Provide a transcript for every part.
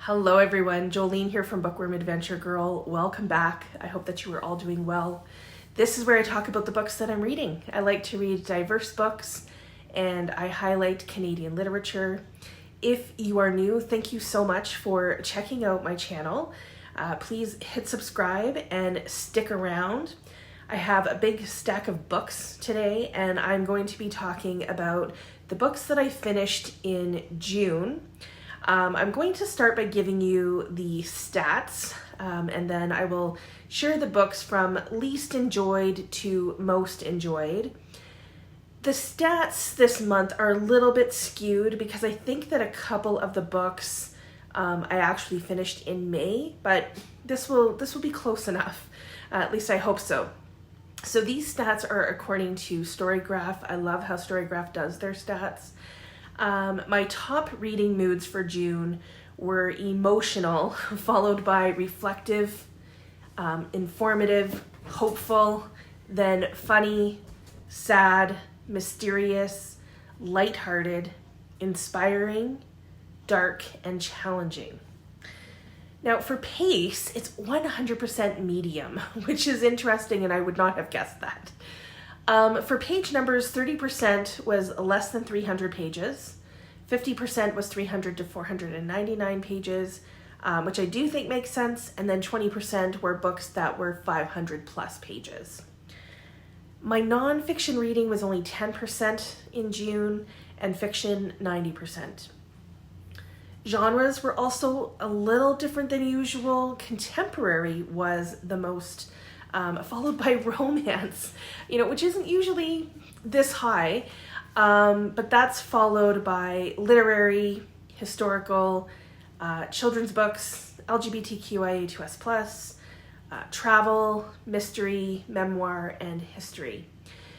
Hello everyone, Jolene here from Bookworm Adventure Girl. Welcome back. I hope that you are all doing well. This is where I talk about the books that I'm reading. I like to read diverse books and I highlight Canadian literature. If you are new, thank you so much for checking out my channel. Please hit subscribe and stick around. I have a big stack of books today and I'm going to be talking about the books that I finished in June. I'm going to start by giving you the stats, and then I will share the books from least enjoyed to most enjoyed. The stats this month are a little bit skewed because I think that a couple of the books I actually finished in May, but this will be close enough. At least I hope so. So these stats are according to Storygraph. I love how Storygraph does their stats. My top reading moods for June were emotional, followed by reflective, informative, hopeful, then funny, sad, mysterious, lighthearted, inspiring, dark, and challenging. Now for pace, it's 100% medium, which is interesting and I would not have guessed that. For page numbers, 30% was less than 300 pages, 50% was 300 to 499 pages, which I do think makes sense, and then 20% were books that were 500 plus pages. My nonfiction reading was only 10% in June, and fiction 90%. Genres were also a little different than usual. Contemporary was the most followed by romance, which isn't usually this high, but that's followed by literary, historical, children's books, LGBTQIA2S+, travel, mystery, memoir, and history.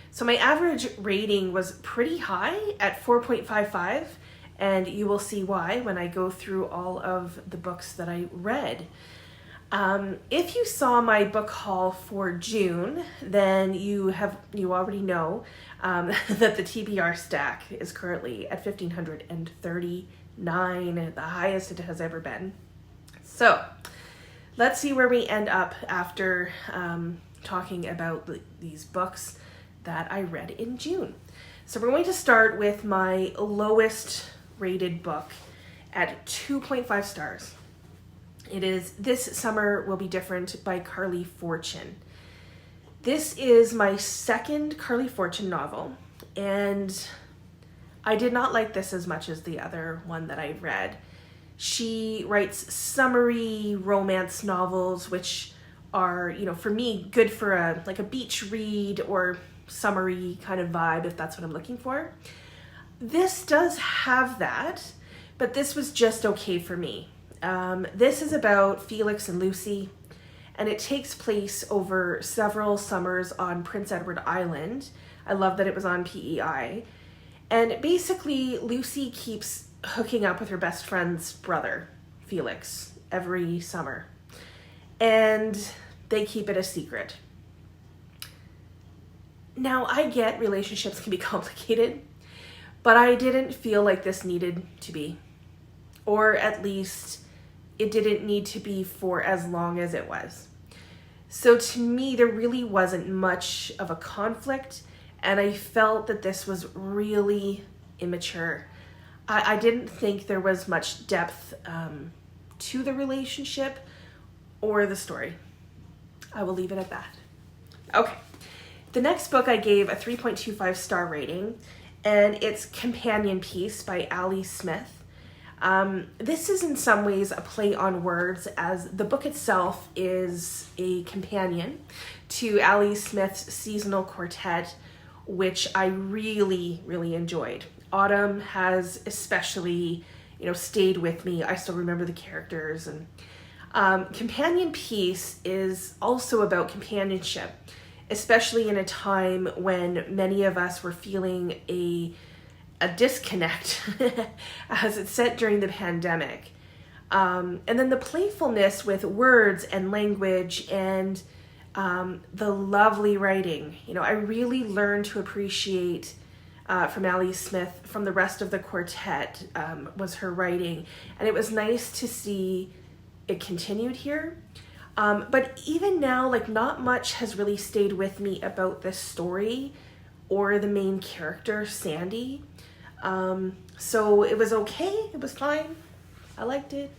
So my average rating was pretty high at 4.55, and you will see why when I go through all of the books that I read. If you saw my book haul for June, then you already know that the TBR stack is currently at 1,539, the highest it has ever been. So let's see where we end up after talking about these books that I read in June. So we're going to start with my lowest rated book at 2.5 stars. It is This Summer Will Be Different by Carley Fortune. This is my second Carley Fortune novel, and I did not like this as much as the other one that I read. She writes summery romance novels, which are, for me, good for a beach read or summery kind of vibe, if that's what I'm looking for. This does have that, but this was just okay for me. This is about Felix and Lucy, and it takes place over several summers on Prince Edward Island. I love that it was on PEI. And basically, Lucy keeps hooking up with her best friend's brother, Felix, every summer. And they keep it a secret. Now, I get relationships can be complicated, but I didn't feel like this needed to be. Or at least it didn't need to be for as long as it was. So to me, there really wasn't much of a conflict, and I felt that this was really immature. I didn't think there was much depth to the relationship or the story. I will leave it at that. Okay, the next book I gave a 3.25 star rating, and it's Companion Piece by Ali Smith. This is in some ways a play on words, as the book itself is a companion to Ali Smith's seasonal quartet, which I really, really enjoyed. Autumn has especially, stayed with me. I still remember the characters. And Companion Piece is also about companionship, especially in a time when many of us were feeling a disconnect as it's set during the pandemic. And then the playfulness with words and language and the lovely writing. I really learned to appreciate from Allie Smith from the rest of the quartet was her writing. And it was nice to see it continued here. But even now, like, not much has really stayed with me about this story or the main character, Sandy. So it was okay. It was fine. I liked it.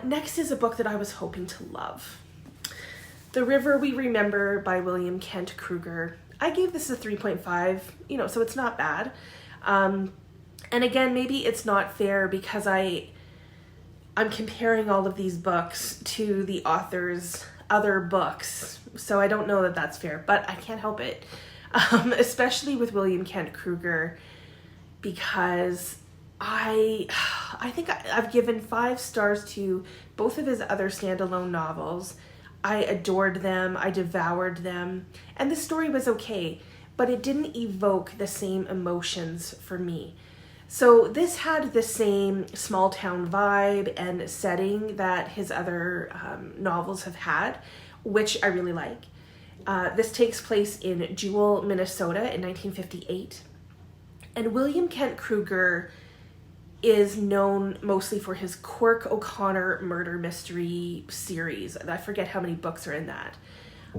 Next is a book that I was hoping to love. The River We Remember by William Kent Krueger. I gave this a 3.5, so it's not bad. And again, maybe it's not fair because I'm comparing all of these books to the author's other books. So I don't know that that's fair, but I can't help it. Especially with William Kent Krueger, because I think I've given 5 stars to both of his other standalone novels. I adored them. I devoured them. And the story was okay, but it didn't evoke the same emotions for me. So this had the same small town vibe and setting that his other novels have had, which I really like. This takes place in Jewell, Minnesota in 1958. And William Kent Krueger is known mostly for his Cork O'Connor murder mystery series. I forget how many books are in that.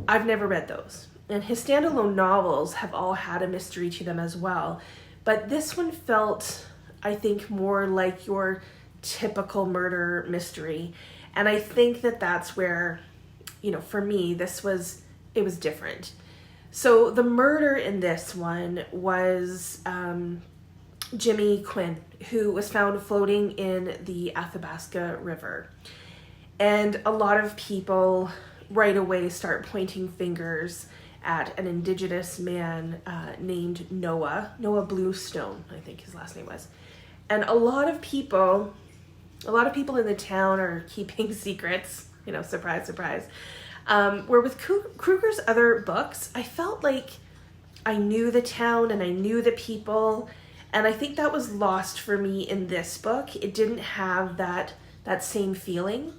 I've never read those. And his standalone novels have all had a mystery to them as well. But this one felt, I think, more like your typical murder mystery. And I think that that's where, for me, it was different. So the murder in this one was Jimmy Quinn, who was found floating in the Athabasca River. And a lot of people right away start pointing fingers at an Indigenous man named Noah Bluestone, I think his last name was. And a lot of people in the town are keeping secrets, surprise, surprise. Where with Krueger's other books, I felt like I knew the town and I knew the people, and I think that was lost for me in this book. It didn't have that same feeling.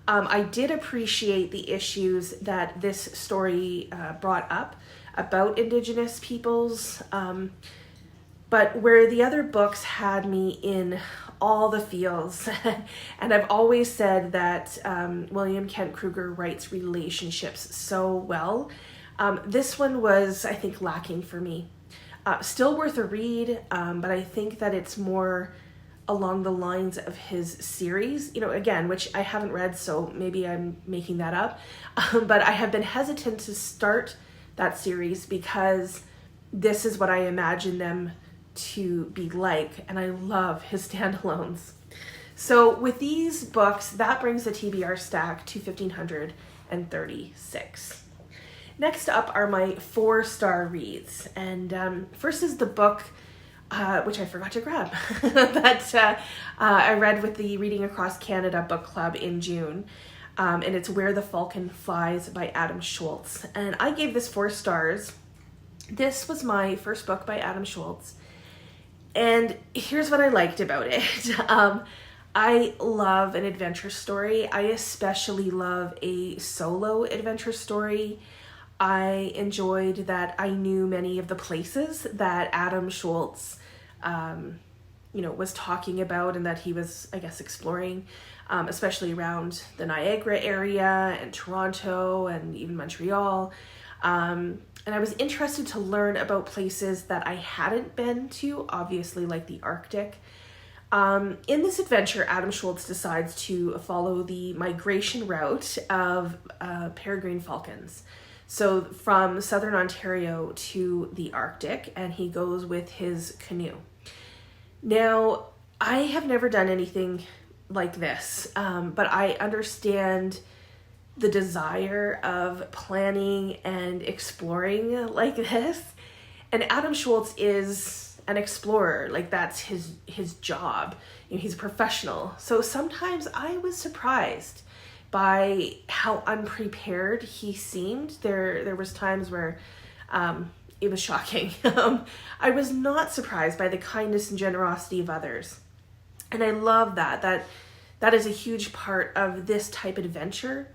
I did appreciate the issues that this story brought up about Indigenous peoples, but where the other books had me in all the feels, and I've always said that William Kent Krueger writes relationships so well. This one was, I think, lacking for me. Still worth a read, but I think that it's more along the lines of his series, again, which I haven't read, so maybe I'm making that up. But I have been hesitant to start that series because this is what I imagine them to be like, and I love his standalones. So with these books, that brings the TBR stack to 1,536. Next up are my 4-star reads, and first is the book which I forgot to grab that I read with the Reading Across Canada book club in June, and it's Where the Falcon Flies by Adam Shoalts, and I gave this 4 stars. This was my first book by Adam Shoalts. And here's what I liked about it. I love an adventure story. I especially love a solo adventure story. I enjoyed that I knew many of the places that Adam Shoalts, was talking about and that he was, I guess, exploring, especially around the Niagara area and Toronto and even Montreal. And I was interested to learn about places that I hadn't been to, obviously, like the Arctic. In this adventure, Adam Shoalts decides to follow the migration route of peregrine falcons. So from southern Ontario to the Arctic, and he goes with his canoe. Now, I have never done anything like this, but I understand the desire of planning and exploring like this. And Adam Shoalts is an explorer, like that's his job. He's a professional. So sometimes I was surprised by how unprepared he seemed. There was times where it was shocking. I was not surprised by the kindness and generosity of others. And I love that is a huge part of this type of adventure.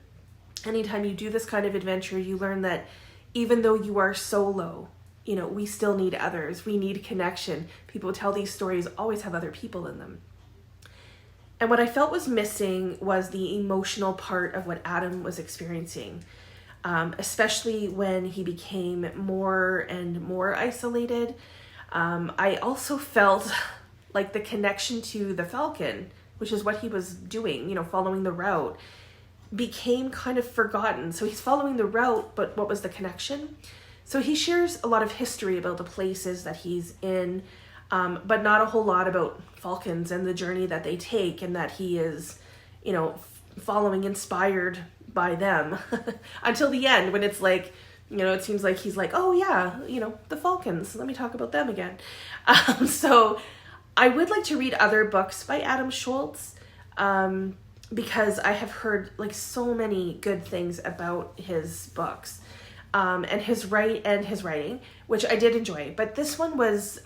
Anytime you do this kind of adventure, you learn that even though you are solo, we still need others. We need connection. People who tell these stories always have other people in them. And what I felt was missing was the emotional part of what Adam was experiencing, especially when he became more and more isolated. I also felt like the connection to the Falcon, which is what he was doing, following the route, became kind of forgotten. So he's following the route, but what was the connection? So he shares a lot of history about the places that he's in, but not a whole lot about falcons and the journey that they take, and that he is, following, inspired by them until the end, when it's like, it seems like he's like, oh yeah, the falcons, let me talk about them again. So I would like to read other books by Adam Shoalts, because I have heard like so many good things about his books, and his writing, which I did enjoy. But this one was,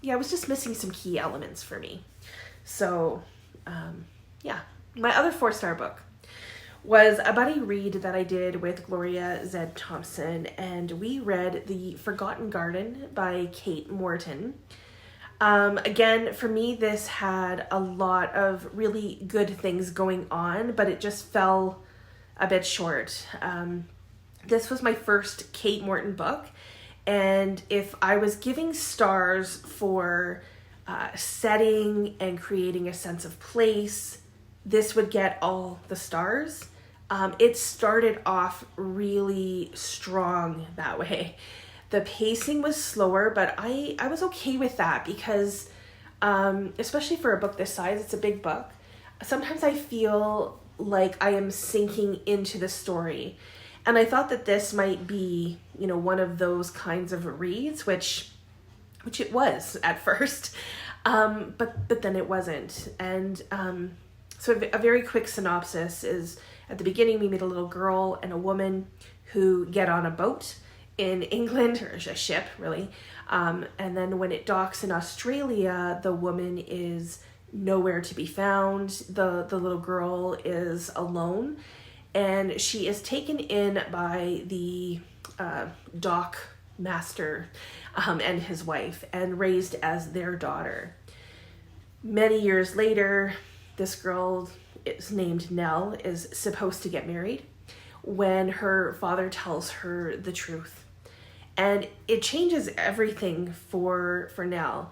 it was just missing some key elements for me. So, my other 4-star book was a buddy read that I did with Gloria Z. Thompson, and we read The Forgotten Garden by Kate Morton. Again, for me, this had a lot of really good things going on, but it just fell a bit short. This was my first Kate Morton book, and if I was giving stars for setting and creating a sense of place, this would get all the stars. It started off really strong that way. The pacing was slower, but I was okay with that because, especially for a book this size, it's a big book. Sometimes I feel like I am sinking into the story. And I thought that this might be, one of those kinds of reads, which it was at first, but then it wasn't. And so a very quick synopsis is, at the beginning, we meet a little girl and a woman who get on a boat in England, or a ship really, and then when it docks in Australia, the woman is nowhere to be found. The little girl is alone, and she is taken in by the dock master and his wife, and raised as their daughter. Many years later, this girl is named Nell, is supposed to get married when her father tells her the truth. And it changes everything for Nell.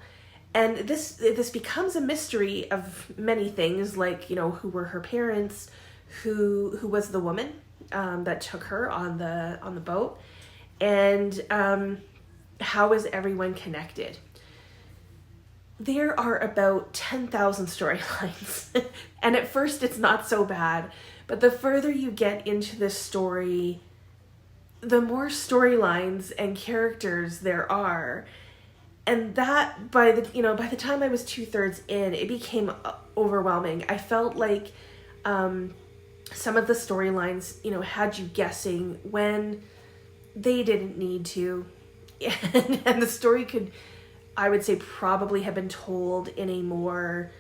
And this becomes a mystery of many things, like, who were her parents, who was the woman that took her on the boat, and how is everyone connected. There are about 10,000 storylines, and at first it's not so bad, but the further you get into this story, the more storylines and characters there are. And that, by the time I was 2/3 in, it became overwhelming. I felt like some of the storylines, had you guessing when they didn't need to. And the story could, I would say, probably have been told in a more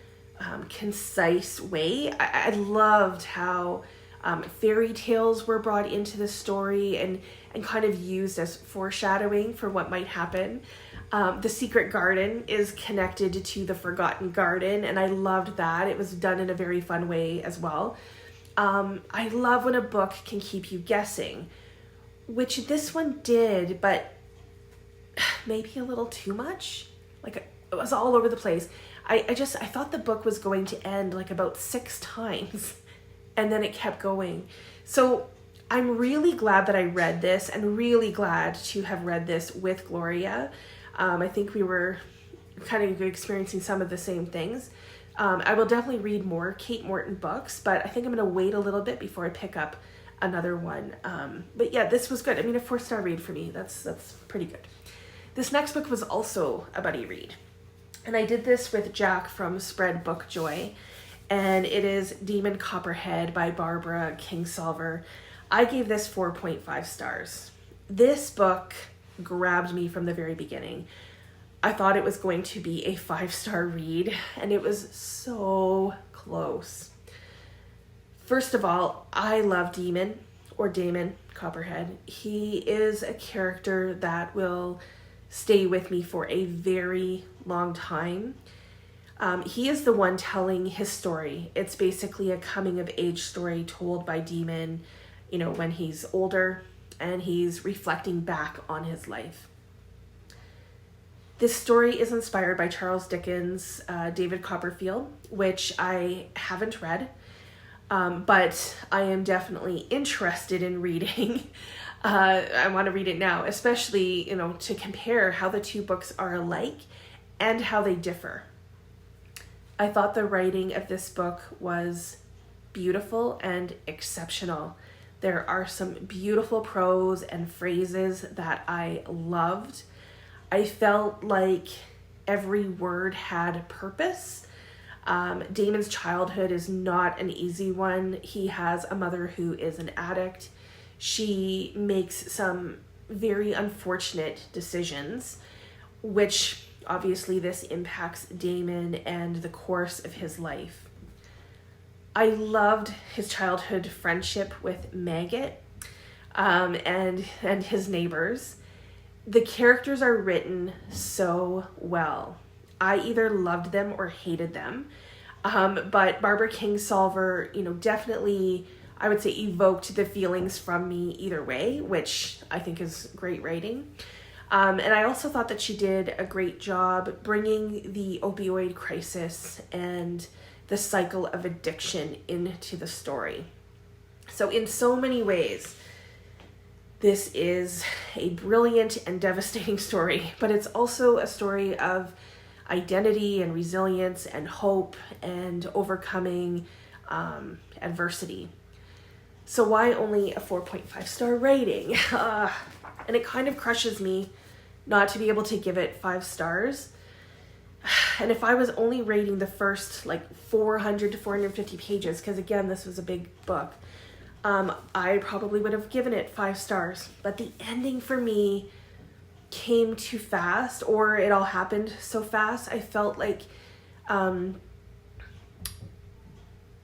concise way. I loved how fairy tales were brought into the story and kind of used as foreshadowing for what might happen. The Secret Garden is connected to the Forgotten Garden, and I loved that. It was done in a very fun way as well. I love when a book can keep you guessing, which this one did, but maybe a little too much. Like, it was all over the place. I thought the book was going to end like about 6 times, and then it kept going. So I'm really glad that I read this, and really glad to have read this with Gloria. I think we were kind of experiencing some of the same things. I will definitely read more Kate Morton books, but I think I'm going to wait a little bit before I pick up another one. But yeah, this was good. I mean, a 4-star read for me. That's pretty good. This next book was also a buddy read, and I did this with Jack from Spread Book Joy, and it is Demon Copperhead by Barbara Kingsolver. I gave this 4.5 stars. This book grabbed me from the very beginning. I thought it was going to be a 5-star read, and it was so close. First of all, I love Damon Copperhead. He is a character that will stay with me for a very long time. He is the one telling his story. It's basically a coming of age story told by Demon, when he's older and he's reflecting back on his life. This story is inspired by Charles Dickens' David Copperfield, which I haven't read, but I am definitely interested in reading. I want to read it now, especially, to compare how the two books are alike and how they differ. I thought the writing of this book was beautiful and exceptional. There are some beautiful prose and phrases that I loved. I felt like every word had purpose. Damon's childhood is not an easy one. He has a mother who is an addict. She makes some very unfortunate decisions, which obviously this impacts Damon and the course of his life. I loved his childhood friendship with Maggot and his neighbors. The characters are written so well. I either loved them or hated them. But Barbara Kingsolver, definitely, I would say, evoked the feelings from me either way, which I think is great writing. And I also thought that she did a great job bringing the opioid crisis and the cycle of addiction into the story. So in so many ways, this is a brilliant and devastating story, but it's also a story of identity and resilience and hope and overcoming adversity. So why only a 4.5 star rating? And it kind of crushes me not to be able to give it 5 stars. And if I was only rating the first 400 to 450 pages, because again, this was a big book, I probably would have given it 5 stars. But the ending for me came too fast, or it all happened so fast. I felt like,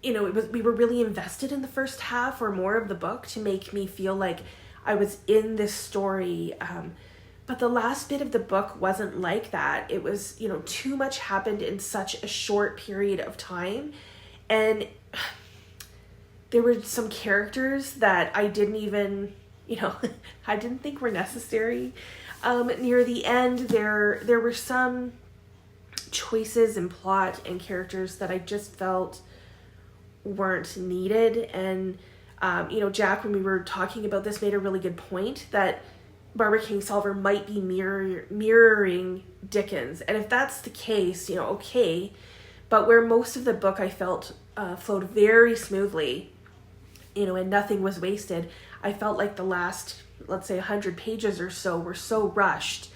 we were really invested in the first half or more of the book to make me feel like I was in this story. But the last bit of the book wasn't like that. It was, too much happened in such a short period of time. And there were some characters that I didn't even, I didn't think were necessary. Near the end, there were some choices in plot and characters that I just felt weren't needed. And, Jack, when we were talking about this, made a really good point that Barbara Kingsolver might be mirroring Dickens. And if that's the case, okay. But where most of the book I felt flowed very smoothly, and nothing was wasted, I felt like the last, let's say 100 pages or so were so rushed.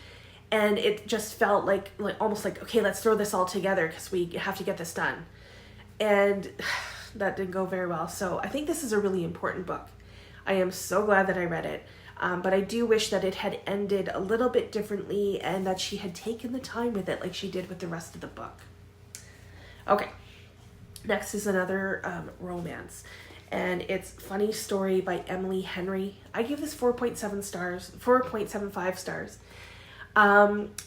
And it just felt like almost like, okay, let's throw this all together because we have to get this done. And that didn't go very well. So I think this is a really important book. I am so glad that I read it. But I do wish that it had ended a little bit differently and that she had taken the time with it like she did with the rest of the book. Okay, next is another romance. And it's Funny Story by Emily Henry. I give this 4.75 stars.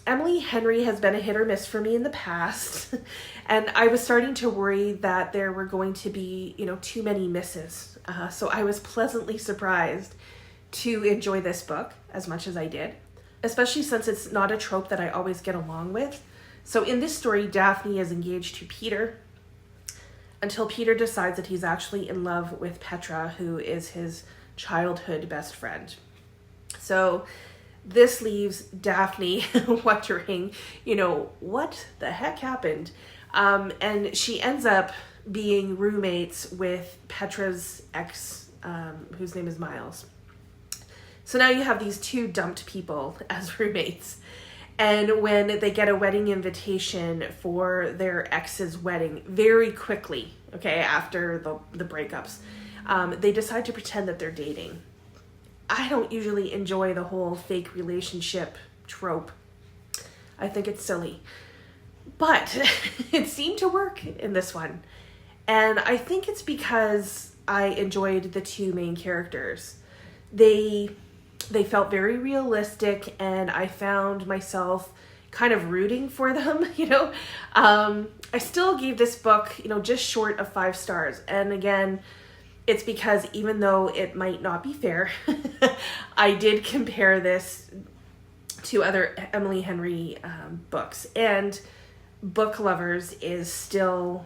Emily Henry has been a hit or miss for me in the past. And I was starting to worry that there were going to be, too many misses. So I was pleasantly surprised to enjoy this book as much as I did, especially since it's not a trope that I always get along with. So in this story, Daphne is engaged to Peter until Peter decides that he's actually in love with Petra, who is his childhood best friend. So this leaves Daphne wondering, what the heck happened? And she ends up being roommates with Petra's ex, whose name is Miles. So now you have these two dumped people as roommates. And when they get a wedding invitation for their ex's wedding very quickly, okay, after the breakups, they decide to pretend that they're dating. I don't usually enjoy the whole fake relationship trope. I think it's silly. But it seemed to work in this one. And I think it's because I enjoyed the two main characters. They They felt very realistic, and I found myself kind of rooting for them, I still gave this book, just short of 5 stars. And again, it's because even though it might not be fair, I did compare this to other Emily Henry books. And Book Lovers is still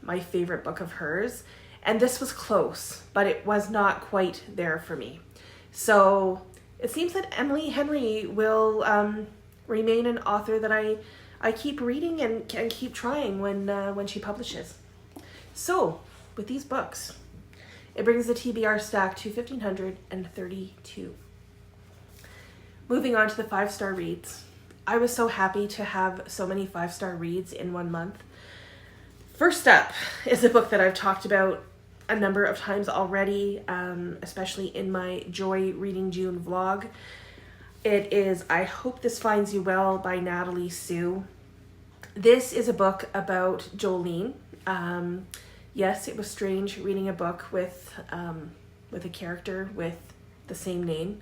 my favorite book of hers. And this was close, but it was not quite there for me. So it seems that Emily Henry will remain an author that I keep reading and keep trying when she publishes. So with these books, it brings the TBR stack to 1,532. Moving on to the 5-star reads. I was so happy to have so many 5-star reads in 1 month. First up is a book that I've talked about a number of times already, especially in my Joy Reading June vlog. It is I Hope This Finds You Well by Natalie Sue. This is a book about Jolene. Yes, it was strange reading a book with a character with the same name.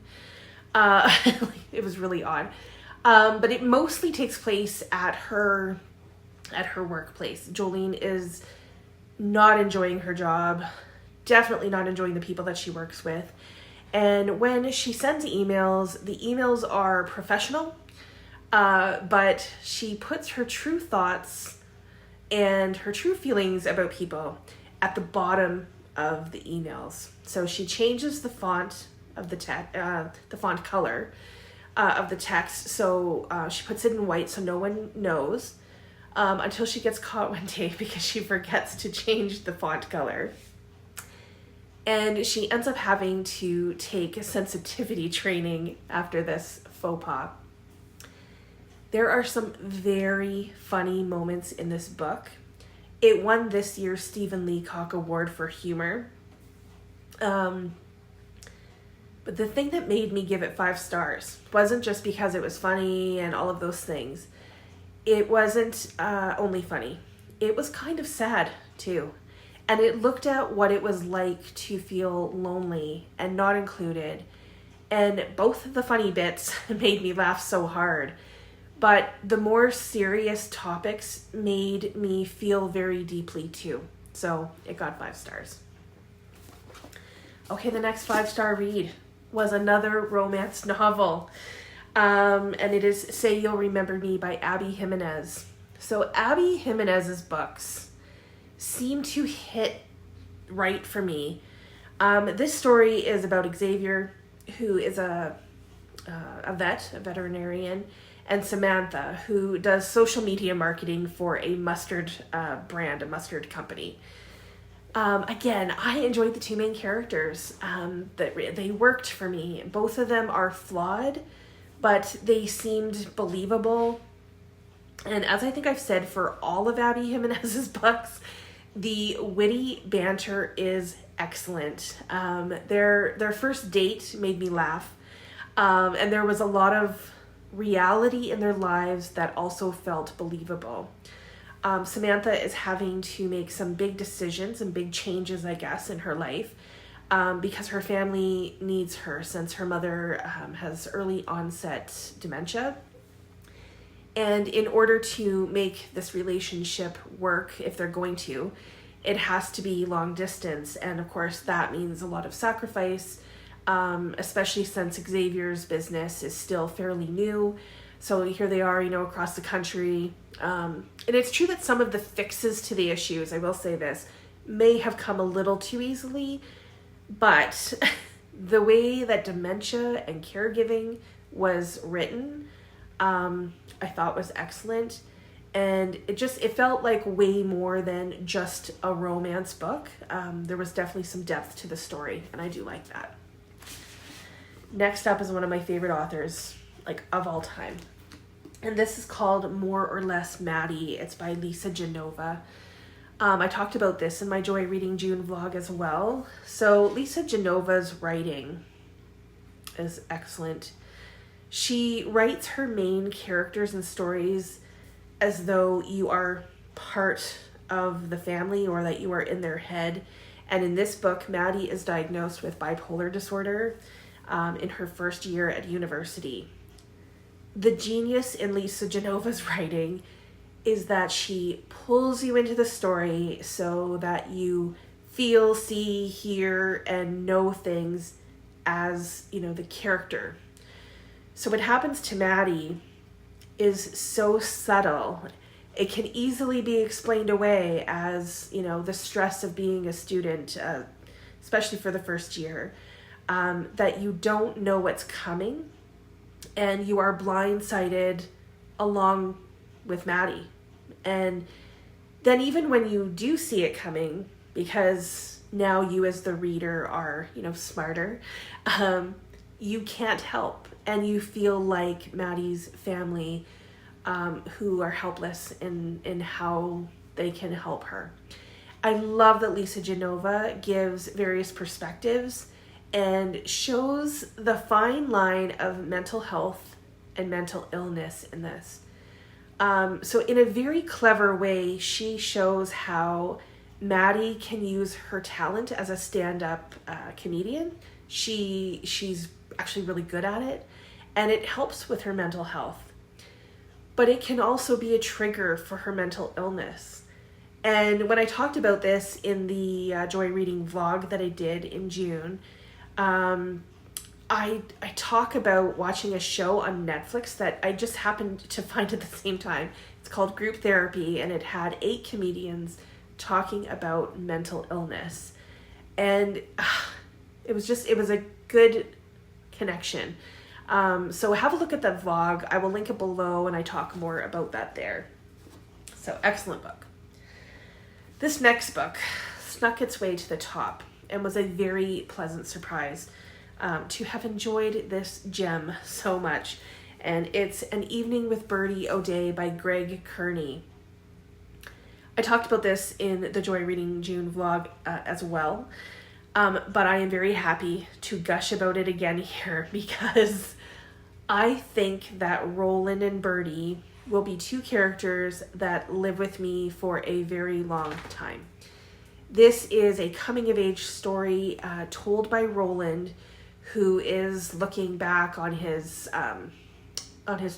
It was really odd. But it mostly takes place at her workplace. Jolene is not enjoying her job, definitely not enjoying the people that she works with. And when she sends emails, the emails are professional, but she puts her true thoughts and her true feelings about people at the bottom of the emails. So she changes the font of the font color of the text. So she puts it in white so no one knows. Until she gets caught one day because she forgets to change the font color. And she ends up having to take sensitivity training after this faux pas. There are some very funny moments in this book. It won this year's Stephen Leacock Award for humor. But the thing that made me give it 5 stars wasn't just because it was funny and all of those things. It wasn't only funny. It was kind of sad, too. And it looked at what it was like to feel lonely and not included. And both of the funny bits made me laugh so hard. But the more serious topics made me feel very deeply, too. So it got 5 stars. Okay, the next 5-star read was another romance novel. And it is Say You'll Remember Me by Abby Jiminez. So Abby Jimenez's books seem to hit right for me. This story is about Xavier, who is a veterinarian, and Samantha, who does social media marketing for a mustard brand, a mustard company. Again, I enjoyed the 2 main characters. They worked for me. Both of them are flawed, but they seemed believable. And as I think I've said for all of Abby Jimenez's books, the witty banter is excellent. Their first date made me laugh. And there was a lot of reality in their lives that also felt believable. Samantha is having to make some big decisions and big changes, I guess, in her life. Because her family needs her since her mother has early onset dementia. And in order to make this relationship work, if they're going to, it has to be long distance. And of course, that means a lot of sacrifice, especially since Xavier's business is still fairly new. So here they are, across the country. And it's true that some of the fixes to the issues, I will say this, may have come a little too easily. But the way that dementia and caregiving was written, I thought was excellent. And it felt like way more than just a romance book. There was definitely some depth to the story, and I do like that. Next up is one of my favorite authors, of all time. And this is called More or Less Maddie. It's by Lisa Genova. I talked about this in my Joy Reading June vlog as well. So Lisa Genova's writing is excellent. She writes her main characters and stories as though you are part of the family or that you are in their head. And in this book, Maddie is diagnosed with bipolar disorder. in her first year at university. The genius in Lisa Genova's writing is that she pulls you into the story so that you feel, see, hear, and know things as, the character. So what happens to Maddie is so subtle. It can easily be explained away as, the stress of being a student, especially for the first year, that you don't know what's coming and you are blindsided along with Maddie. And then even when you do see it coming, because now you as the reader are, smarter, you can't help. And you feel like Maddie's family who are helpless in how they can help her. I love that Lisa Genova gives various perspectives and shows the fine line of mental health and mental illness in this. So in a very clever way, she shows how Maddie can use her talent as a stand-up comedian. She's actually really good at it, and it helps with her mental health. But it can also be a trigger for her mental illness. And when I talked about this in the Joy Reading vlog that I did in June, I talk about watching a show on Netflix that I just happened to find at the same time. It's called Group Therapy, and it had 8 comedians talking about mental illness. And it was a good connection. So have a look at that vlog. I will link it below, and I talk more about that there. So excellent book. This next book snuck its way to the top and was a very pleasant surprise to have enjoyed this gem so much. And it's An Evening with Birdy O'Day by Greg Kearney. I talked about this in the Joy Reading June vlog as well. But I am very happy to gush about it again here because I think that Roland and Birdy will be 2 characters that live with me for a very long time. This is a coming-of-age story told by Roland, who is looking back on his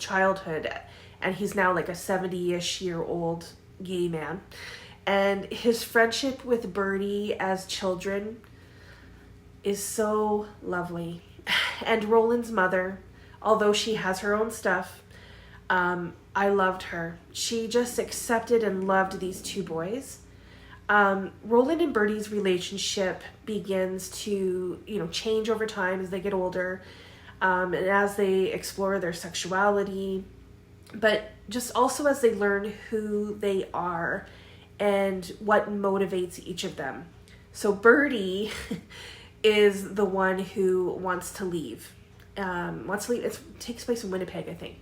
childhood, and he's now like a 70-ish year old gay man. And his friendship with Birdy as children is so lovely. And Roland's mother, although she has her own stuff, I loved her. She just accepted and loved these 2 boys. Roland and Birdy's relationship begins to, change over time as they get older, and as they explore their sexuality, but just also as they learn who they are and what motivates each of them. So Birdy is the one who wants to leave. It takes place in Winnipeg, I think.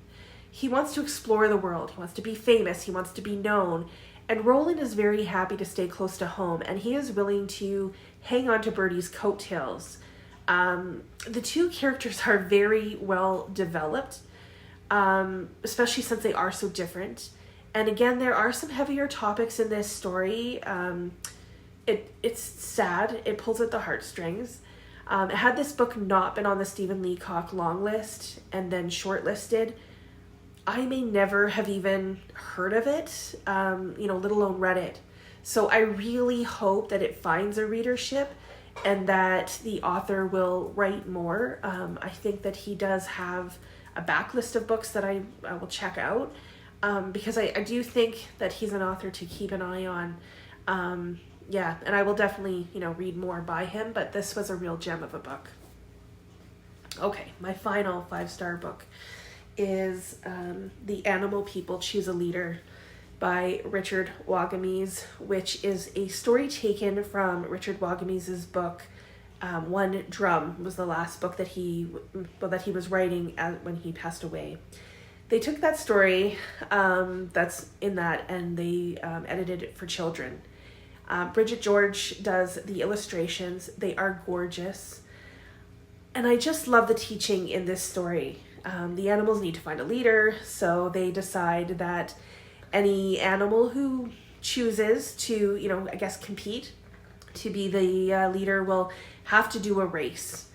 He wants to explore the world. He wants to be famous. He wants to be known. And Roland is very happy to stay close to home, and he is willing to hang on to Birdy's coattails. The 2 characters are very well developed, especially since they are so different. And again, there are some heavier topics in this story. It's sad. It pulls at the heartstrings. Had this book not been on the Stephen Leacock long list and then shortlisted, I may never have even heard of it, let alone read it. So I really hope that it finds a readership and that the author will write more. I think that he does have a backlist of books that I will check out because I do think that he's an author to keep an eye on. And I will definitely, read more by him, but this was a real gem of a book. Okay, my final 5-star book is The Animal People Choose a Leader by Richard Wagamese, which is a story taken from Richard Wagamese's book, One Drum was the last book that he was writing when he passed away. They took that story that's in that and they edited it for children. Bridget George does the illustrations. They are gorgeous. And I just love the teaching in this story. The animals need to find a leader, so they decide that any animal who chooses to, compete to be the leader will have to do a race.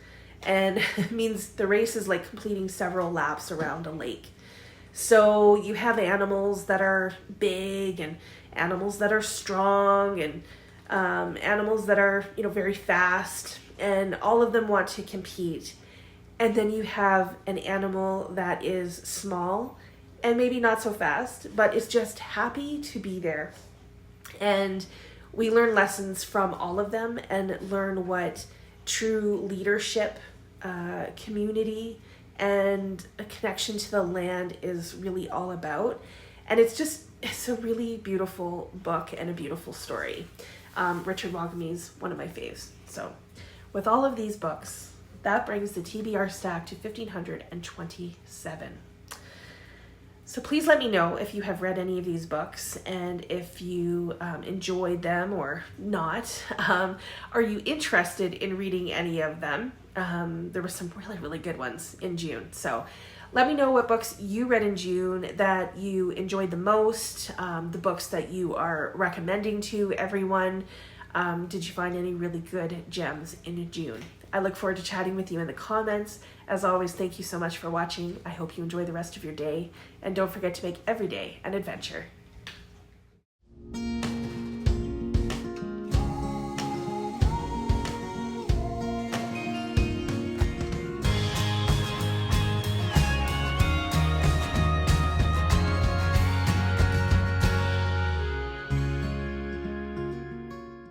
and it means the race is like completing several laps around a lake. So you have animals that are big and animals that are strong and animals that are, very fast, and all of them want to compete. And then you have an animal that is small and maybe not so fast, but is just happy to be there. And we learn lessons from all of them and learn what true leadership, community, and a connection to the land is really all about. And it's a really beautiful book and a beautiful story. Richard Wagamese, one of my faves. So with all of these books, that brings the TBR stack to 1,527. So please let me know if you have read any of these books and if you enjoyed them or not. Are you interested in reading any of them? There were some really, really good ones in June. So let me know what books you read in June that you enjoyed the most, the books that you are recommending to everyone. Did you find any really good gems in June? I look forward to chatting with you in the comments. As always, thank you so much for watching. I hope you enjoy the rest of your day. And don't forget to make every day an adventure.